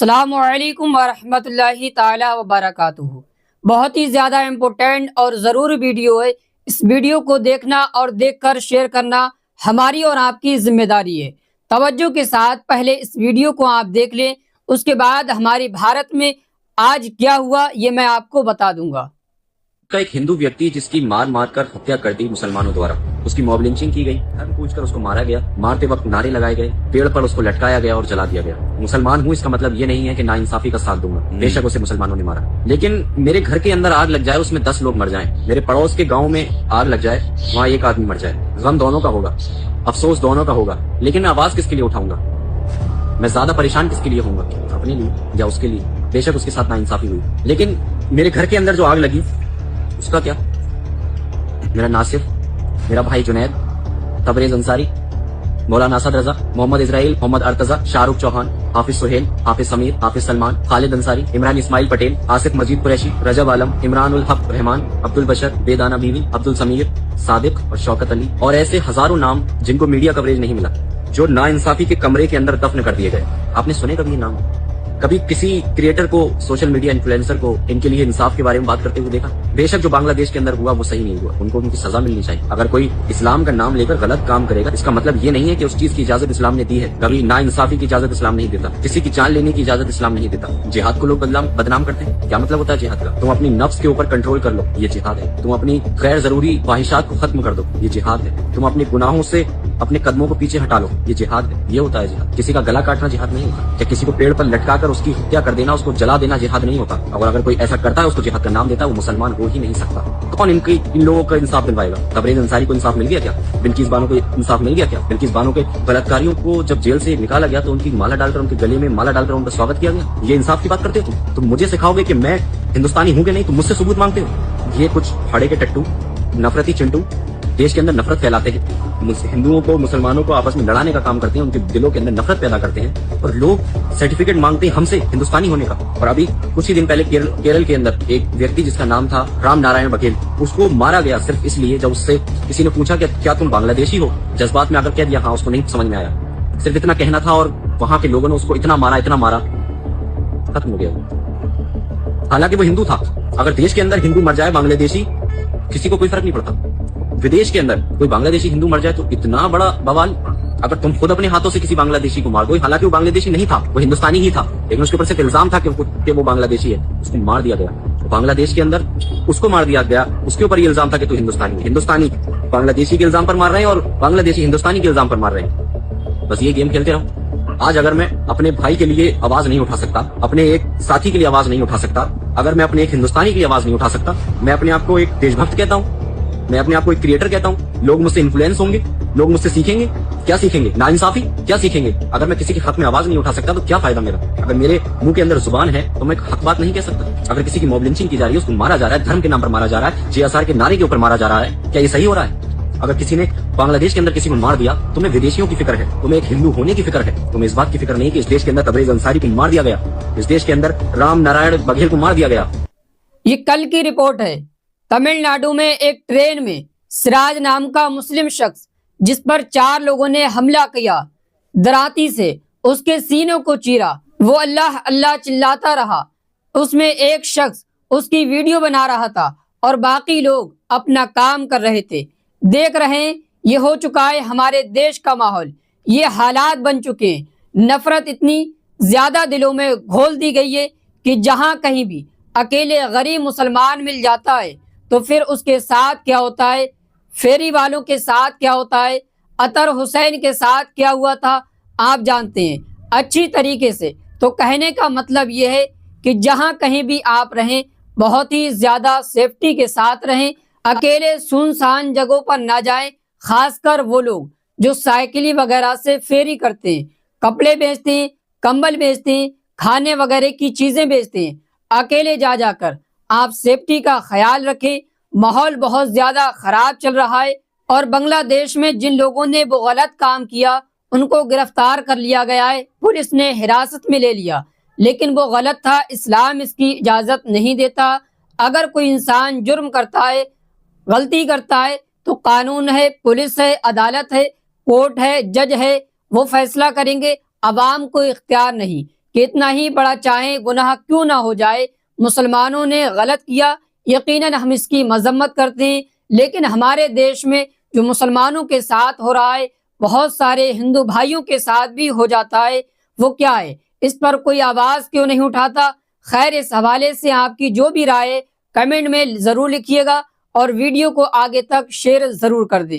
अस्सलामुअलैकुम वरहमतुल्लाहि ताला वबरकातुहू। बहुत ही ज़्यादा इम्पोर्टेंट और ज़रूरी वीडियो है। इस वीडियो को देखना और देखकर शेयर करना हमारी और आपकी जिम्मेदारी है। तवज्जो के साथ पहले इस वीडियो को आप देख लें, उसके बाद हमारे भारत में आज क्या हुआ ये मैं आपको बता दूंगा। का एक हिंदू व्यक्ति जिसकी मार मार कर हत्या कर दी मुसलमानों द्वारा, उसकी मॉब लिंचिंग की गई, धर्म पूछकर उसको मारा गया, मारते वक्त नारे लगाए गए, पेड़ पर उसको लटकाया गया और जला दिया गया। मुसलमान हूँ इसका मतलब ये नहीं है कि नाइंसाफी का साथ दूंगा, बेशक उसे मुसलमानों ने मारा, लेकिन मेरे घर के अंदर आग लग जाए, उसमें 10 लोग मर जाएं, मेरे पड़ोस के गाँव में आग लग जाए, वहाँ एक आदमी मर जाए, गम दोनों का होगा, अफसोस दोनों का होगा, लेकिन मैं आवाज किसके लिए उठाऊंगा? मैं ज्यादा परेशान किसके लिए होऊंगा? अपने लिए या उसके लिए? बेशक उसके साथ नाइंसाफी हुई, लेकिन मेरे घर के अंदर जो आग लगी उसका क्या? मेरा नासिर, मेरा भाई जुनैद, तबरेज अंसारी, मौलाना असद रजा, मोहम्मद इजराइल, मोहम्मद अर्तजा, शाहरुख चौहान, हाफिज सुहेल, हाफिज समीर, हाफिज सलमान, खालिद अंसारी, इमरान इस्माइल पटेल, आसिफ मजीद कुरैशी, रजब आलम, इमरान उल हक रहमान, अब्दुल बशर, बेदाना बीवी, अब्दुल समीर, सादिक और शौकत अली और ऐसे हजारों नाम जिनको मीडिया कवरेज नहीं मिला, जो नाइंसाफी के कमरे के अंदर दफन कर दिए गए। आपने सुने कभी ये नाम? कभी किसी क्रिएटर को, सोशल मीडिया इन्फ्लुएंसर को इनके लिए इंसाफ के बारे में बात करते हुए देखा? बेशक जो बांग्लादेश के अंदर हुआ वो सही नहीं हुआ, उनको उनकी सजा मिलनी चाहिए। अगर कोई इस्लाम का नाम लेकर गलत काम करेगा, इसका मतलब ये नहीं है कि उस चीज की इजाजत इस्लाम ने दी है। कभी नाइंसाफी की इजाजत इस्लाम नहीं देता, किसी की जान लेने की इजाजत इस्लाम नहीं देता। जिहाद को लोग बदनाम करते हैं, क्या मतलब होता है जिहाद का? तुम अपनी नफ्स के ऊपर कंट्रोल कर लो, ये जिहाद है। तुम अपनी गैर जरूरी ख्वाहिशात को खत्म कर दो, ये जिहाद है। तुम अपने गुनाहों से अपने कदमों को पीछे हटा लो, ये जिहाद है। ये होता है जिहाद। किसी का गला काटना जिहाद नहीं होता, या किसी को पेड़ पर लटकाकर उसकी हत्या कर देना, उसको जला देना जिहाद नहीं होता। और अगर कोई ऐसा करता है, उसको जिहाद का नाम देता है, वो मुसलमान हो ही नहीं सकता। तो कौन इन लोगों का इंसाफ दिलवाएगा? तबरेज अंसारी को इंसाफ मिल गया क्या? बिल्किस बानो को इंसाफ मिल गया क्या? बिल्किस बानो के बलात्कारियों को जब जेल से निकाला गया तो उनकी माला डालकर, उनके गले में माला डालकर उनका स्वागत किया गया। ये इंसाफ की बात करते हो तुम मुझे सिखाओगे कि मैं हिंदुस्तानी हूँ कि नहीं? तुम मुझसे सबूत मांगते हो? ये कुछ फाड़े के टट्टू, नफरती चिंटू देश के अंदर नफरत फैलाते हैं, हिंदुओं को, मुसलमानों को आपस में लड़ाने का काम करते हैं, उनके दिलों के अंदर नफरत पैदा करते हैं, और लोग सर्टिफिकेट मांगते हैं हमसे हिंदुस्तानी होने का। और अभी कुछ ही दिन पहले केरल के अंदर एक व्यक्ति जिसका नाम था राम नारायण बघेल, उसको मारा गया सिर्फ इसलिए जब उससे किसी ने पूछा कि क्या तुम बांग्लादेशी हो? जज्बात में आकर कह दिया हाँ, उसको नहीं समझ में आया, सिर्फ इतना कहना था, और वहां के लोगों ने उसको इतना मारा, खत्म हो गया। हालांकि वो हिंदू था। अगर देश के अंदर हिंदू मर जाए, बांग्लादेशी, किसी को कोई फर्क नहीं पड़ता। विदेश के अंदर कोई बांग्लादेशी हिंदू मर जाए तो इतना बड़ा बवाल। अगर तुम खुद अपने हाथों से किसी बांग्लादेशी को मार दो, हालांकि वो बांग्लादेशी नहीं था, वो हिंदुस्तानी ही था, लेकिन उसके ऊपर से इल्जाम था कि वो बांग्लादेशी है, उसको मार दिया गया। तो बांग्लादेश के अंदर उसको मार दिया गया, उसके ऊपर ये इल्जाम था कि तू हिंदुस्तानी बांग्लादेशी के इल्जाम पर मार रहे हैं और बांग्लादेशी हिंदुस्तानी के इल्जाम पर मार रहे हैं। बस ये गेम खेलते रहो। आज अगर मैं अपने भाई के लिए आवाज नहीं उठा सकता, अपने एक साथी के लिए आवाज नहीं उठा सकता, अगर मैं अपने एक हिंदुस्तानी के लिए आवाज नहीं उठा सकता, मैं अपने आप को एक देशभक्त कहता हूँ, मैं अपने आप को एक क्रिएटर कहता हूँ, लोग मुझसे इन्फ्लुएंस होंगे, लोग मुझसे सीखेंगे। क्या सीखेंगे? नाइंसाफी। क्या सीखेंगे? अगर मैं किसी के हक में आवाज नहीं उठा सकता तो क्या फायदा मेरा? अगर मेरे मुंह के अंदर जुबान है तो मैं हक बात नहीं कह सकता। अगर किसी की मॉब लिंचिंग की जा रही है, उसको मारा जा रहा है, धर्म के नाम पर मारा जा रहा है, जेएसआर के नारे के ऊपर मारा जा रहा है, क्या ये सही हो रहा है? अगर किसी ने बांग्लादेश के अंदर किसी को मार दिया, तुम्हें विदेशियों की फिक्र है, तुम्हें एक हिंदू होने की फिक्र है, तुम्हें इस बात की फिक्र नहीं कि इस देश के अंदर तबरेज अंसारी को मार दिया गया, इस देश के अंदर राम नारायण बघेल को मार दिया गया। ये कल की रिपोर्ट है। तमिलनाडु में एक ट्रेन में सिराज नाम का मुस्लिम शख्स, जिस पर 4 लोगों ने हमला किया, दराती से उसके सीनों को चीरा, वो अल्लाह अल्लाह चिल्लाता रहा। उसमें एक शख्स उसकी वीडियो बना रहा था और बाकी लोग अपना काम कर रहे थे। देख रहे हैं, ये हो चुका है हमारे देश का माहौल, ये हालात बन चुके हैं। नफरत इतनी ज्यादा दिलों में घोल दी गई है कि जहां कहीं भी अकेले गरीब मुसलमान मिल जाता है तो फिर उसके साथ क्या होता है, फेरी वालों के साथ क्या होता है, अतर हुसैन के साथ क्या हुआ था, आप जानते हैं अच्छी तरीके से। तो कहने का मतलब यह है कि जहां कहीं भी आप रहें, बहुत ही ज्यादा सेफ्टी के साथ रहें, अकेले सुनसान जगहों पर ना जाएं। खासकर वो लोग जो साइकिली वगैरह से फेरी करते हैं, कपड़े बेचते हैं, कंबल बेचते हैं, खाने वगैरह की चीजें बेचते हैं, अकेले जा जाकर आप सेफ्टी का ख्याल रखें। माहौल बहुत ज्यादा खराब चल रहा है और बांग्लादेश में जिन लोगों ने वो गलत काम किया उनको गिरफ्तार कर लिया गया है, पुलिस ने हिरासत में ले लिया, लेकिन वो गलत था, इस्लाम इसकी इजाजत नहीं देता। अगर कोई इंसान जुर्म करता है, गलती करता है, तो कानून है, पुलिस है, अदालत है, कोर्ट है, जज है, वो फैसला करेंगे। अवाम को इख्तियार नहीं कितना ही बड़ा चाहे गुनाह क्यों ना हो जाए, मुसलमानों ने गलत किया, यकीनन हम इसकी मजम्मत करते हैं। लेकिन हमारे देश में जो मुसलमानों के साथ हो रहा है, बहुत सारे हिंदू भाइयों के साथ भी हो जाता है। वो क्या है, इस पर कोई आवाज क्यों नहीं उठाता? खैर, इस हवाले से आपकी जो भी राय है कमेंट में जरूर लिखिएगा और वीडियो को आगे तक शेयर जरूर कर दें।